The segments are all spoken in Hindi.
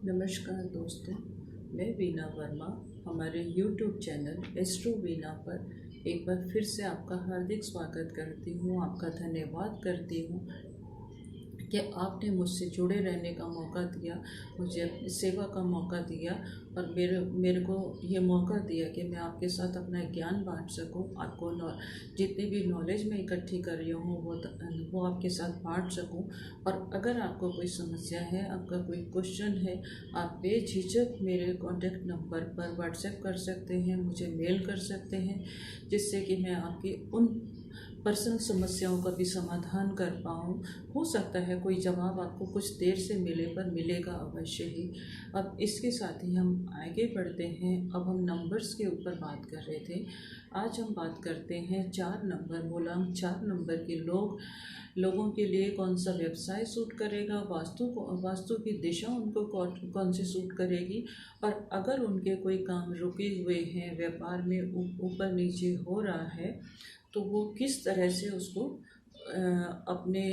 नमस्कार दोस्तों, मैं वीना वर्मा हमारे YouTube चैनल एस्ट्रो वीना पर एक बार फिर से आपका हार्दिक स्वागत करती हूँ। आपका धन्यवाद करती हूँ कि आपने मुझसे जुड़े रहने का मौका दिया, मुझे अपनी सेवा का मौका दिया और मेरे को ये मौका दिया कि मैं आपके साथ अपना ज्ञान बांट सकूं। आपको जितनी भी नॉलेज मैं इकट्ठी कर रही हूँ वो आपके साथ बांट सकूं। और अगर आपको कोई समस्या है, आपका कोई क्वेश्चन है, आप बेझिझक मेरे कॉन्टेक्ट नंबर पर व्हाट्सएप कर सकते हैं, मुझे मेल कर सकते हैं, जिससे कि मैं आपकी उन पर्सनल समस्याओं का भी समाधान कर पाऊँ। हो सकता है कोई जवाब आपको कुछ देर से मिले, पर मिलेगा अवश्य ही। अब इसके साथ ही हम आगे बढ़ते हैं। अब हम नंबर्स के ऊपर बात कर रहे थे। आज हम बात करते हैं 4 नंबर, मूलांक 4 नंबर के लोगों के लिए कौन सा व्यवसाय सूट करेगा, वास्तु की दिशा उनको कौन सी सूट करेगी, और अगर उनके कोई काम रुके हुए हैं, व्यापार में ऊपर नीचे हो रहा है, तो वो किस तरह से उसको अपने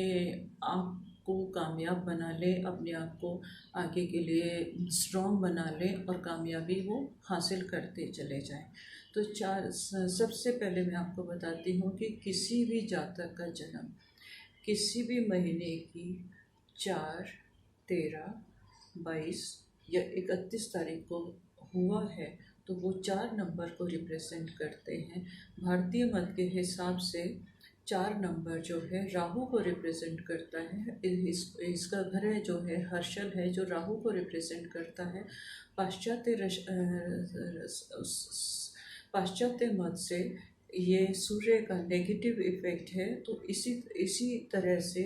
आप को कामयाब बना ले, अपने आप को आगे के लिए स्ट्रॉन्ग बना ले और कामयाबी वो हासिल करते चले जाएं। तो सबसे पहले मैं आपको बताती हूँ कि किसी भी जातक का जन्म किसी भी महीने की 4, 13, 22 या 31 तारीख को हुआ है, तो वो 4 नंबर को रिप्रेजेंट करते हैं। भारतीय मत के हिसाब से 4 नंबर जो है राहु को रिप्रेजेंट करता है। इसका ग्रह जो है हर्षल है, जो राहु को रिप्रेजेंट करता है। पाश्चात्य मत से ये सूर्य का नेगेटिव इफ़ेक्ट है। तो इसी तरह से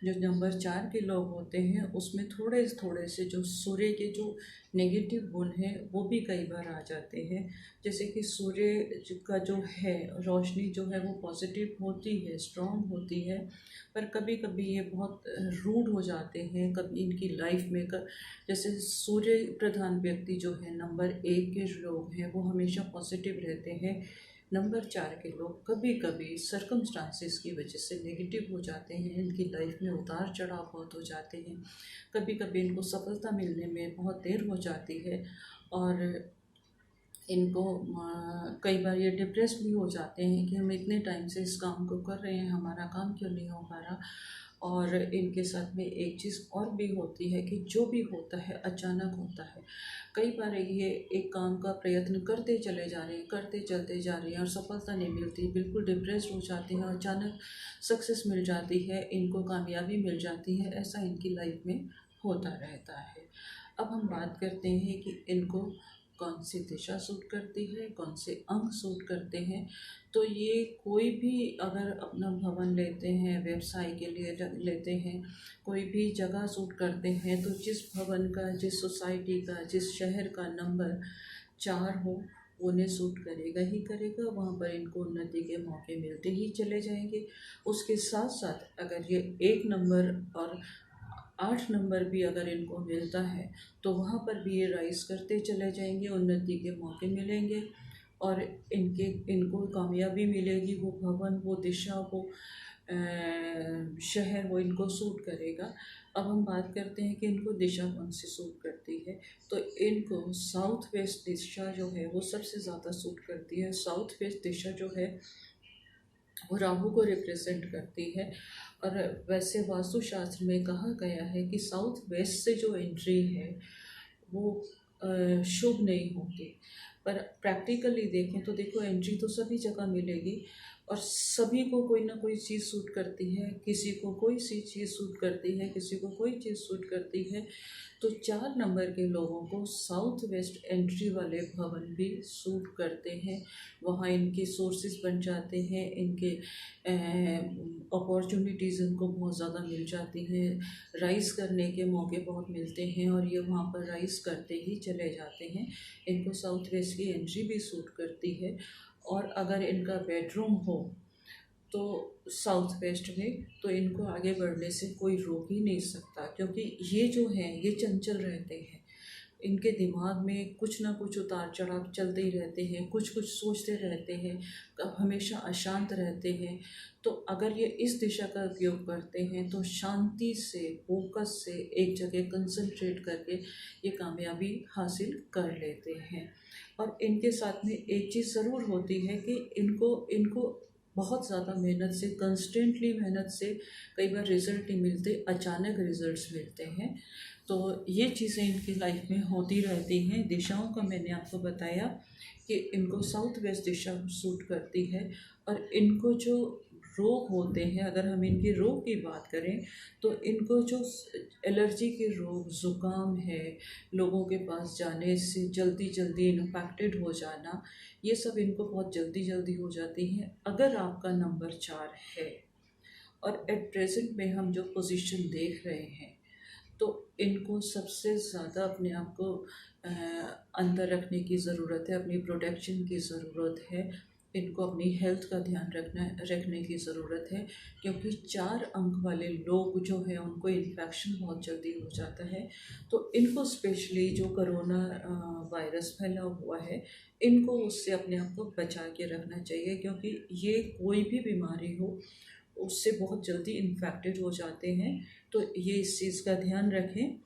जो नंबर 4 के लोग होते हैं, उसमें थोड़े थोड़े से जो सूर्य के जो नेगेटिव गुण हैं वो भी कई बार आ जाते हैं। जैसे कि सूर्य का जो है रोशनी जो है वो पॉजिटिव होती है, स्ट्रॉन्ग होती है, पर कभी कभी ये बहुत रूड हो जाते हैं कभी इनकी लाइफ में। जैसे सूर्य प्रधान व्यक्ति जो है नंबर 1 के लोग हैं, वो हमेशा पॉजिटिव रहते हैं। नंबर 4 के लोग कभी कभी सर्कमस्टांसेस की वजह से नेगेटिव हो जाते हैं। इनकी लाइफ में उतार चढ़ाव बहुत हो जाते हैं। कभी कभी इनको सफलता मिलने में बहुत देर हो जाती है और इनको कई बार ये डिप्रेस भी हो जाते हैं कि हम इतने टाइम से इस काम को कर रहे हैं, हमारा काम क्यों नहीं हो पा रहा। और इनके साथ में एक चीज़ और भी होती है कि जो भी होता है अचानक होता है। कई बार ये एक काम का प्रयत्न करते चले जा रहे हैं, करते चलते जा रहे हैं और सफलता नहीं मिलती, बिल्कुल डिप्रेस्ड हो जाते हैं। अचानक सक्सेस मिल जाती है, इनको कामयाबी मिल जाती है। ऐसा इनकी लाइफ में होता रहता है। अब हम बात करते हैं कि इनको कौन सी दिशा सूट करती है, कौन से अंग सूट करते हैं। तो ये कोई भी अगर अपना भवन लेते हैं, व्यवसाय के लिए लेते हैं, कोई भी जगह सूट करते हैं, तो जिस भवन का, जिस सोसाइटी का, जिस शहर का नंबर 4 हो, वो उन्हें सूट करेगा ही करेगा। वहाँ पर इनको उन्नति के मौके मिलते ही चले जाएंगे। उसके साथ साथ अगर ये 1 नंबर और 8 नंबर भी अगर इनको मिलता है, तो वहाँ पर भी ये राइज करते चले जाएंगे, उन्नति के मौके मिलेंगे और इनको कामयाबी मिलेगी। वो भवन, वो दिशा, वो शहर वो इनको सूट करेगा। अब हम बात करते हैं कि इनको दिशा कौन सी सूट करती है। तो इनको साउथ वेस्ट दिशा जो है वो सबसे ज़्यादा सूट करती है। साउथ वेस्ट दिशा जो है वो राहु को रिप्रेजेंट करती है। और वैसे वास्तुशास्त्र में कहा गया है कि साउथ वेस्ट से जो एंट्री है वो शुभ नहीं होती, पर प्रैक्टिकली देखें तो देखो एंट्री तो सभी जगह मिलेगी और सभी को कोई ना कोई चीज़ सूट करती है। किसी को कोई सी चीज़ सूट करती है, किसी को कोई चीज़ सूट करती है। तो 4 नंबर के लोगों को साउथ वेस्ट एंट्री वाले भवन भी सूट करते हैं। वहाँ इनके सोर्सेज बन जाते हैं, इनके अपॉर्चुनिटीज़ इनको बहुत ज़्यादा मिल जाती हैं, राइज़ करने के मौके बहुत मिलते हैं और ये वहाँ पर राइज़ करते ही चले जाते हैं। इनको साउथ वेस्ट की एंट्री भी सूट करती है। और अगर इनका बेडरूम हो तो साउथ वेस्ट में, तो इनको आगे बढ़ने से कोई रोक ही नहीं सकता, क्योंकि ये जो हैं ये चंचल रहते हैं। इनके दिमाग में कुछ ना कुछ उतार चढ़ाव चलते ही रहते हैं, कुछ कुछ सोचते रहते हैं, हमेशा अशांत रहते हैं। तो अगर ये इस दिशा का उपयोग करते हैं तो शांति से, फोकस से एक जगह कंसंट्रेट करके ये कामयाबी हासिल कर लेते हैं। और इनके साथ में एक चीज़ ज़रूर होती है कि इनको इनको बहुत ज़्यादा मेहनत से, कंस्टेंटली मेहनत से कई बार रिज़ल्ट नहीं मिलते, अचानक रिज़ल्ट्स मिलते हैं। तो ये चीज़ें इनकी लाइफ में होती रहती हैं। दिशाओं का मैंने आपको बताया कि इनको साउथ वेस्ट दिशा सूट करती है। और इनको जो रोग होते हैं, अगर हम इनके रोग की बात करें तो इनको जो एलर्जी के रोग, ज़ुकाम है, लोगों के पास जाने से जल्दी जल्दी इन्फेक्टेड हो जाना, ये सब इनको बहुत जल्दी जल्दी हो जाती हैं अगर आपका नंबर 4 है। और एट प्रेजेंट में हम जो पोजीशन देख रहे हैं तो इनको सबसे ज़्यादा अपने आप को अंदर रखने की ज़रूरत है, अपनी प्रोटेक्शन की ज़रूरत है, इनको अपनी हेल्थ का ध्यान रखने की ज़रूरत है। क्योंकि 4 अंक वाले लोग जो हैं उनको इन्फेक्शन बहुत जल्दी हो जाता है। तो इनको स्पेशली जो करोना वायरस फैला हुआ है, इनको उससे अपने आप को बचा के रखना चाहिए। क्योंकि ये कोई भी बीमारी हो उससे बहुत जल्दी इन्फेक्टेड हो जाते हैं। तो ये इस चीज़ का ध्यान रखें।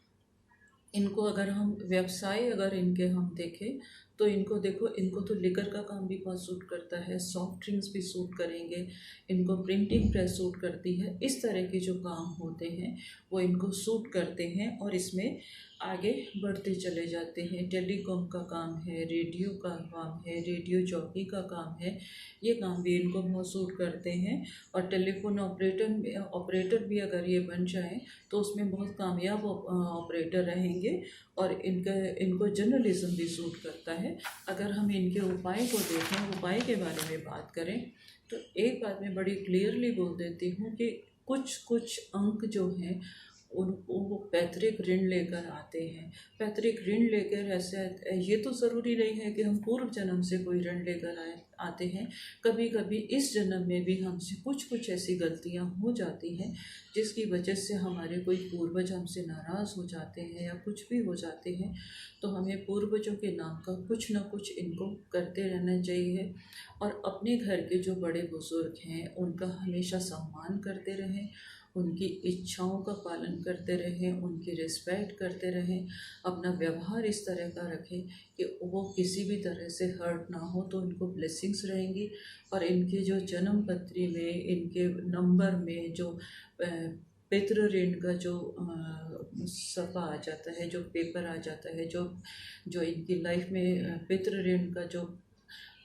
इनको अगर हम व्यवसाय अगर इनके हम देखें तो इनको देखो, इनको तो लिकर का काम भी बहुत सूट करता है, सॉफ्ट ड्रिंक्स भी सूट करेंगे, इनको प्रिंटिंग प्रेस सूट करती है। इस तरह के जो काम होते हैं वो इनको सूट करते हैं और इसमें आगे बढ़ते चले जाते हैं। टेलीकॉम का काम है, रेडियो का काम है, रेडियो जॉकी का काम है, ये काम भी इनको बहुत सूट करते हैं। और टेलीफोन ऑपरेटर भी अगर ये बन जाएं तो उसमें बहुत कामयाब ऑपरेटर रहेंगे। और इनको जर्नलिज्म भी सूट करता है। अगर हम इनके उपाय को देखें, उपाय के बारे में बात करें तो एक बात मैं बड़ी क्लियरली बोल देती हूँ कि कुछ कुछ अंक जो हैं उनको वो पैतृक ऋण लेकर आते हैं। पैतृक ऋण लेकर ऐसे, ये तो ज़रूरी नहीं है कि हम पूर्व जन्म से कोई ऋण लेकर आते हैं। कभी कभी इस जन्म में भी हमसे कुछ कुछ ऐसी गलतियां हो जाती हैं जिसकी वजह से हमारे कोई पूर्वज हमसे नाराज़ हो जाते हैं या कुछ भी हो जाते हैं। तो हमें पूर्वजों के नाम का कुछ ना कुछ इनको करते रहना चाहिए। और अपने घर के जो बड़े बुज़ुर्ग हैं उनका हमेशा सम्मान करते रहें, उनकी इच्छाओं का पालन करते रहें, उनकी रिस्पेक्ट करते रहें। अपना व्यवहार इस तरह का रखें कि वो किसी भी तरह से हर्ट ना हो, तो उनको ब्लेसिंग्स रहेंगी। और इनके जो जन्म पत्री में, इनके नंबर में जो पितृ ऋण का जो सफ़ा आ जाता है, जो पेपर आ जाता है, जो जो इनकी लाइफ में पितृ ऋण का जो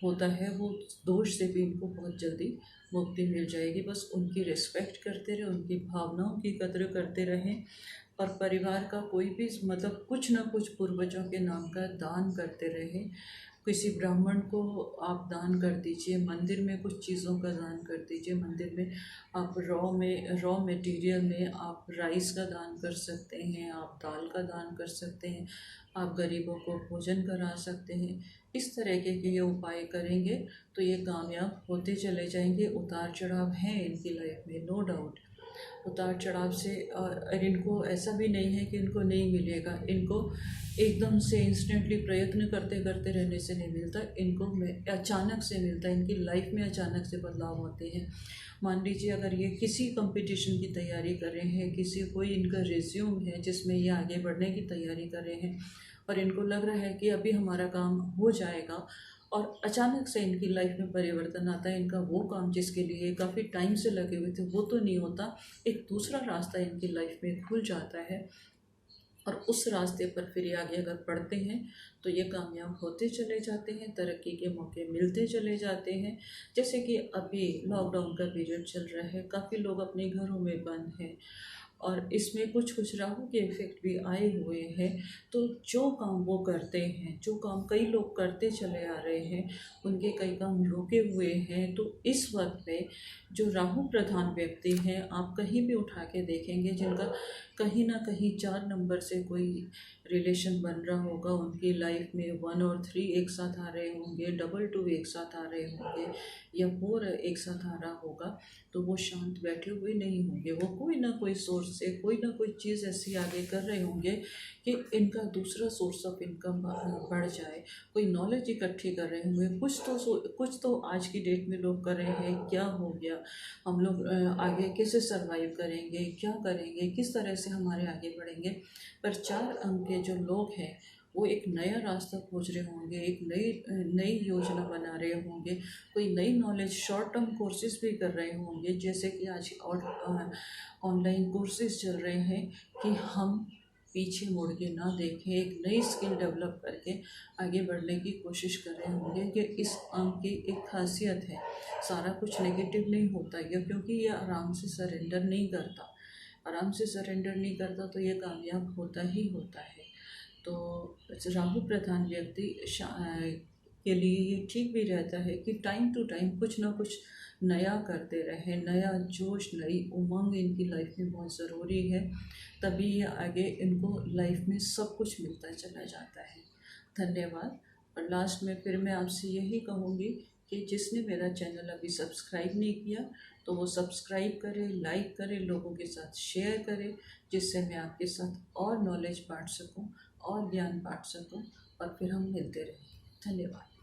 होता है, वो दोष से भी इनको बहुत जल्दी मुक्ति मिल जाएगी। बस उनकी रिस्पेक्ट करते रहें, उनकी भावनाओं की कद्र करते रहें। और परिवार का कोई भी मतलब कुछ ना कुछ पूर्वजों के नाम का दान करते रहें। किसी ब्राह्मण को आप दान कर दीजिए, मंदिर में कुछ चीज़ों का दान कर दीजिए। मंदिर में आप रॉ मटेरियल में आप राइस का दान कर सकते हैं, आप दाल का दान कर सकते हैं, आप गरीबों को भोजन करा सकते हैं। इस तरह के ये उपाय करेंगे तो ये कामयाब होते चले जाएंगे। उतार चढ़ाव हैं इनकी लाइफ में, नो डाउट, उतार चढ़ाव से। और इनको ऐसा भी नहीं है कि इनको नहीं मिलेगा, इनको एकदम से इंस्टेंटली प्रयत्न करते करते रहने से नहीं मिलता, इनको अचानक से मिलता है। इनकी लाइफ में अचानक से बदलाव होते हैं। मान लीजिए अगर ये किसी कंपटीशन की तैयारी कर रहे हैं, किसी कोई इनका रिज्यूम है जिसमें ये आगे बढ़ने की तैयारी कर रहे हैं और इनको लग रहा है कि अभी हमारा काम हो जाएगा, और अचानक से इनकी लाइफ में परिवर्तन आता है। इनका वो काम जिसके लिए काफ़ी टाइम से लगे हुए थे वो तो नहीं होता, एक दूसरा रास्ता इनकी लाइफ में खुल जाता है। और उस रास्ते पर फिर ये आगे अगर बढ़ते हैं तो ये कामयाब होते चले जाते हैं, तरक्की के मौके मिलते चले जाते हैं। जैसे कि अभी लॉकडाउन का पीरियड चल रहा है, काफ़ी लोग अपने घरों में बंद हैं और इसमें कुछ कुछ राहु के इफ़ेक्ट भी आए हुए हैं। तो जो काम वो करते हैं, जो काम कई लोग करते चले आ रहे हैं, उनके कई काम रुके हुए हैं। तो इस वक्त में जो राहु प्रधान व्यक्ति हैं, आप कहीं भी उठा के देखेंगे जिनका कहीं ना कहीं 4 नंबर से कोई रिलेशन बन रहा होगा, उनकी लाइफ में 1 और 3 एक साथ आ रहे होंगे, 2 एक साथ आ रहे होंगे या 4 एक साथ आ रहा होगा, तो वो शांत बैठे हुए नहीं होंगे। वो कोई ना कोई सोर्स सोर्स से कोई ना कोई चीज़ ऐसी आगे कर रहे होंगे कि इनका दूसरा सोर्स ऑफ इनकम बढ़ जाए। कोई नॉलेज इकट्ठी कर रहे होंगे, कुछ तो आज की डेट में लोग कर रहे हैं। क्या हो गया, हम लोग आगे कैसे सरवाइव करेंगे, क्या करेंगे, किस तरह से हमारे आगे बढ़ेंगे। पर 4 अंक के जो लोग हैं वो एक नया रास्ता खोज रहे होंगे, एक नई नई योजना बना रहे होंगे, कोई नई नॉलेज शॉर्ट टर्म कोर्सेज भी कर रहे होंगे। जैसे कि आज ऑनलाइन कोर्सेज चल रहे हैं कि हम पीछे मुड़ के ना देखें, एक नई स्किल डेवलप करके आगे बढ़ने की कोशिश कर रहे होंगे। कि इस अंक की एक खासियत है, सारा कुछ नेगेटिव नहीं होता है, क्योंकि ये आराम से सरेंडर नहीं करता। आराम से सरेंडर नहीं करता तो ये कामयाब होता ही होता है। तो राहु प्रधान व्यक्ति के लिए ये ठीक भी रहता है कि टाइम टू टाइम कुछ ना कुछ नया करते रहें। नया जोश, नई उमंग इनकी लाइफ में बहुत ज़रूरी है, तभी ये आगे इनको लाइफ में सब कुछ मिलता चला जाता है। धन्यवाद। और लास्ट में फिर मैं आपसे यही कहूँगी कि जिसने मेरा चैनल अभी सब्सक्राइब नहीं किया तो वो सब्सक्राइब करें, लाइक करें, लोगों के साथ शेयर करें, जिससे मैं आपके साथ और नॉलेज बांट सकूं और ज्ञान बांट सकूं, और फिर हम मिलते रहें। धन्यवाद।